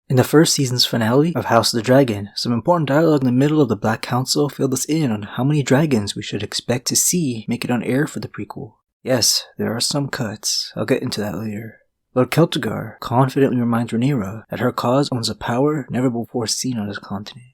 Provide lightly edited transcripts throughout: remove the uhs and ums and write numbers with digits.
In the first season's finale of House of the Dragon, some important dialogue in the middle of the Black Council filled us in on how many dragons we should expect to see make it on air for the prequel. Yes, there are some cuts, I'll get into that later. Lord Celtigar confidently reminds Rhaenyra that her cause owns a power never before seen on this continent.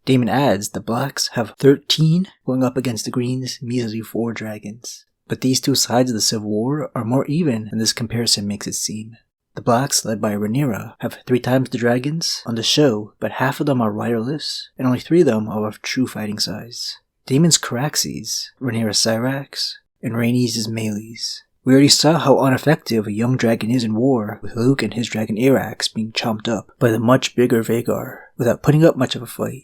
Daemon adds the Blacks have 13 going up against the Greens' measly 4 dragons. But these two sides of the Civil War are more even than this comparison makes it seem. The Blacks, led by Rhaenyra, have 3 times the dragons on the show, but half of them are riderless, and only 3 of them are of true fighting size. Daemon's Caraxes, Rhaenyra's Syrax, and Rhaenys' Meleys. We already saw how ineffective a young dragon is in war, with Luke and his dragon Arax being chomped up by the much bigger Vhagar, without putting up much of a fight.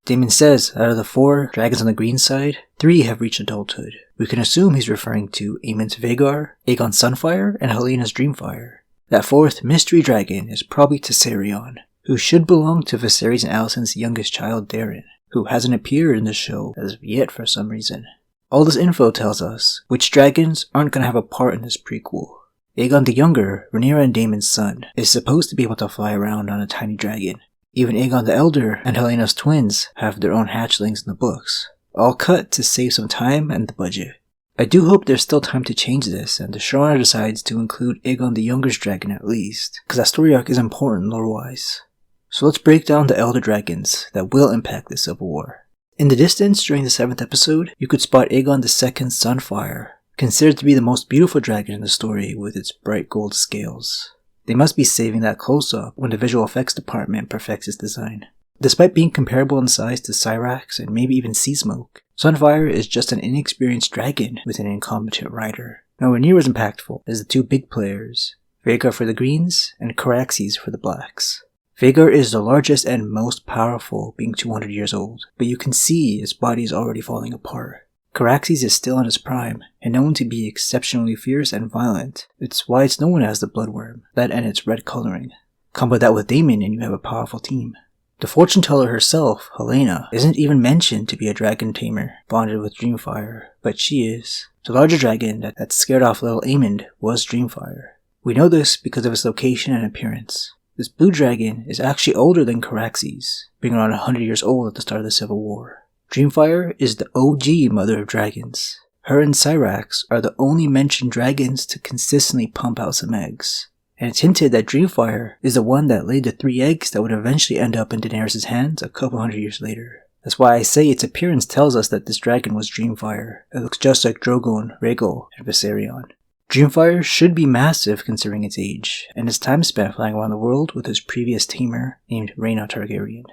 Daemon says out of the 4 dragons on the green side, 3 have reached adulthood. We can assume he's referring to Aemond's Vhagar, Aegon's Sunfire, and Helena's Dreamfire. That 4th mystery dragon is probably Viserion, who should belong to Viserys and Alicent's youngest child Daeron, who hasn't appeared in the show as of yet for some reason. All this info tells us which dragons aren't going to have a part in this prequel. Aegon the Younger, Rhaenyra and Daemon's son, is supposed to be able to fly around on a tiny dragon. Even Aegon the Elder and Helena's twins have their own hatchlings in the books, all cut to save some time and the budget. I do hope there's still time to change this and the showrunner decides to include Aegon the Younger's dragon at least, because that story arc is important lore-wise. So let's break down the Elder Dragons that will impact the Civil War. In the distance during the 7th episode, you could spot Aegon II's Sunfire, considered to be the most beautiful dragon in the story with its bright gold scales. They must be saving that close-up when the visual effects department perfects its design. Despite being comparable in size to Syrax and maybe even Seasmoke, Sunfire is just an inexperienced dragon with an incompetent rider. Nowhere near as impactful as the 2 big players, Vhagar for the Greens and Caraxes for the Blacks. Vhagar is the largest and most powerful, being 200 years old, but you can see its body is already falling apart. Caraxes is still in its prime, and known to be exceptionally fierce and violent. It's why it's known as the Bloodworm, that and its red coloring. Combo that with Daemon and you have a powerful team. The fortune teller herself, Helaena, isn't even mentioned to be a dragon tamer, bonded with Dreamfire, but she is. The larger dragon that scared off little Aemond was Dreamfire. We know this because of its location and appearance. This blue dragon is actually older than Caraxes, being around 100 years old at the start of the Civil War. Dreamfire is the OG mother of dragons. Her and Syrax are the only mentioned dragons to consistently pump out some eggs. And it's hinted that Dreamfire is the one that laid the 3 eggs that would eventually end up in Daenerys' hands a couple hundred years later. That's why I say its appearance tells us that this dragon was Dreamfire. It looks just like Drogon, Rhaegal, and Viserion. Dreamfire should be massive considering its age, and its time spent flying around the world with his previous tamer named Rhaena Targaryen.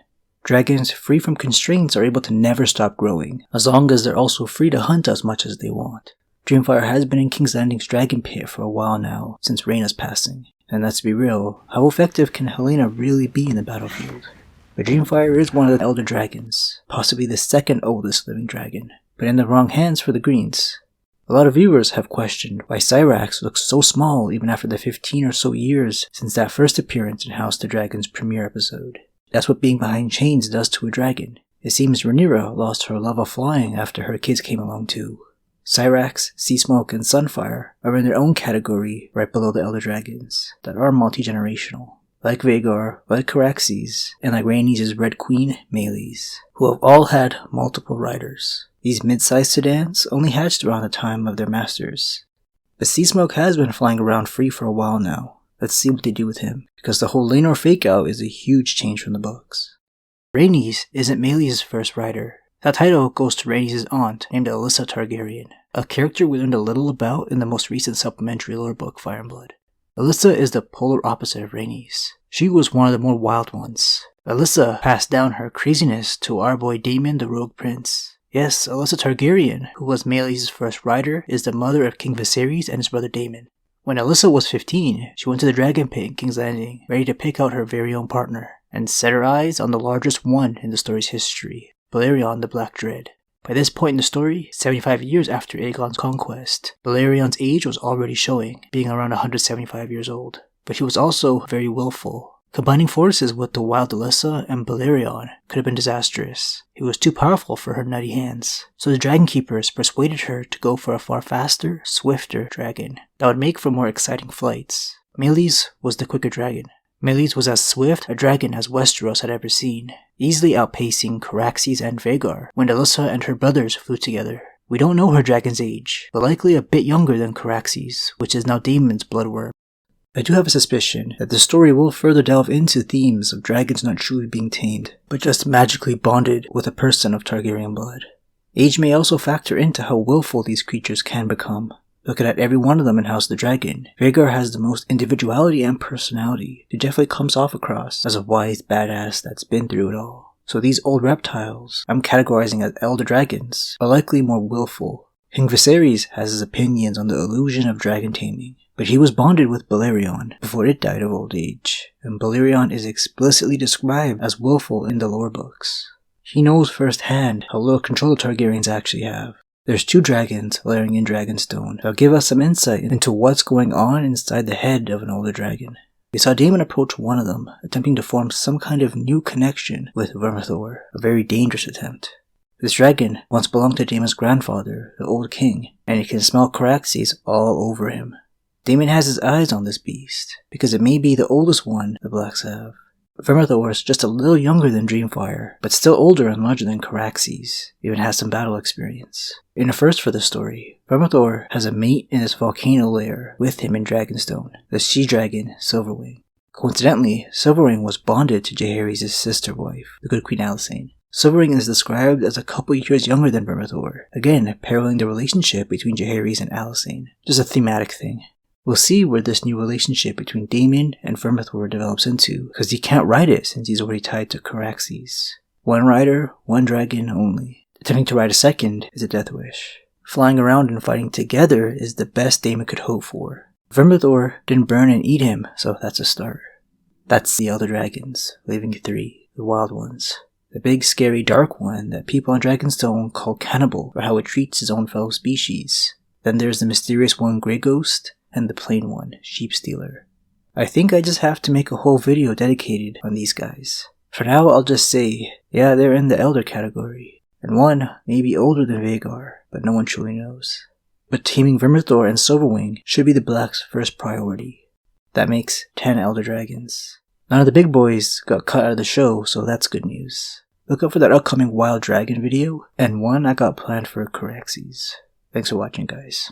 Dragons free from constraints are able to never stop growing, as long as they're also free to hunt as much as they want. Dreamfire has been in King's Landing's dragon pit for a while now, since Rhaena's passing. And let's be real, how effective can Helaena really be in the battlefield? But Dreamfire is one of the Elder Dragons, possibly the 2nd oldest living dragon, but in the wrong hands for the Greens. A lot of viewers have questioned why Syrax looks so small even after the 15 or so years since that first appearance in House of the Dragon's premiere episode. That's what being behind chains does to a dragon. It seems Rhaenyra lost her love of flying after her kids came along too. Syrax, Seasmoke, and Sunfire are in their own category right below the Elder Dragons that are multi-generational, like Vhagar, like Caraxes, and like Rhaenys' Red Queen, Meleys, who have all had multiple riders. These mid-sized sedans only hatched around the time of their masters. But Seasmoke has been flying around free for a while now. Let's see what they do with him, because the whole Laenor fake-out is a huge change from the books. Rhaenys isn't Meleys' first rider. That title goes to Rhaenys' aunt, named Alyssa Targaryen, a character we learned a little about in the most recent supplementary lore book, Fire and Blood. Alyssa is the polar opposite of Rhaenys. She was one of the more wild ones. Alyssa passed down her craziness to our boy Daemon, the Rogue Prince. Yes, Alyssa Targaryen, who was Meleys' first rider, is the mother of King Viserys and his brother Daemon. When Alyssa was 15, she went to the Dragon Pit in King's Landing, ready to pick out her very own partner, and set her eyes on the largest one in the story's history, Balerion the Black Dread. By this point in the story, 75 years after Aegon's conquest, Balerion's age was already showing, being around 175 years old. But he was also very willful. Combining forces with the wild Alyssa and Balerion could have been disastrous. He was too powerful for her nutty hands. So the Dragon Keepers persuaded her to go for a far faster, swifter dragon that would make for more exciting flights. Meleys was the quicker dragon. Meleys was as swift a dragon as Westeros had ever seen, easily outpacing Caraxes and Vhagar when Alyssa and her brothers flew together. We don't know her dragon's age, but likely a bit younger than Caraxes, which is now Daemon's bloodworm. I do have a suspicion that the story will further delve into themes of dragons not truly being tamed, but just magically bonded with a person of Targaryen blood. Age may also factor into how willful these creatures can become. Looking at every one of them in House of the Dragon, Vhagar has the most individuality and personality. He definitely comes off across as a wise badass that's been through it all. So these old reptiles, I'm categorizing as elder dragons, are likely more willful. King Viserys has his opinions on the illusion of dragon taming, but he was bonded with Balerion before it died of old age, and Balerion is explicitly described as willful in the lore books. He knows firsthand how little control the Targaryens actually have. There's 2 dragons layering in Dragonstone that'll give us some insight into what's going on inside the head of an older dragon. We saw Daemon approach one of them, attempting to form some kind of new connection with Vermithor, a very dangerous attempt. This dragon once belonged to Daemon's grandfather, the Old King, and he can smell Caraxes all over him. Daemon has his eyes on this beast, because it may be the oldest one the Blacks have. Vermithor is just a little younger than Dreamfire, but still older and larger than Caraxes, even has some battle experience. In a first for the story, Vermithor has a mate in his volcano lair with him in Dragonstone, the she-dragon Silverwing. Coincidentally, Silverwing was bonded to Jaehaerys' sister wife, the good Queen Alysanne. Silverwing is described as a couple years younger than Vermithor, again paralleling the relationship between Jaehaerys and Alysanne, just a thematic thing. We'll see where this new relationship between Daemon and Vermithor develops into, because he can't ride it since he's already tied to Caraxes. One rider, one dragon only. Attempting to ride a second is a death wish. Flying around and fighting together is the best Daemon could hope for. Vermithor didn't burn and eat him, so that's a start. That's the Elder Dragons, leaving 3, the wild ones. The big, scary, dark one that people on Dragonstone call cannibal for how it treats his own fellow species. Then there's the mysterious one, Grey Ghost, and the plain one, Sheep Stealer. I think I just have to make a whole video dedicated on these guys. For now, I'll just say, yeah, they're in the Elder category, and one may be older than Vhagar, but no one truly knows. But taming Vermithor and Silverwing should be the Blacks' first priority. That makes 10 Elder Dragons. None of the big boys got cut out of the show, so that's good news. Look out for that upcoming Wild Dragon video, and one I got planned for Caraxes. Thanks for watching, guys.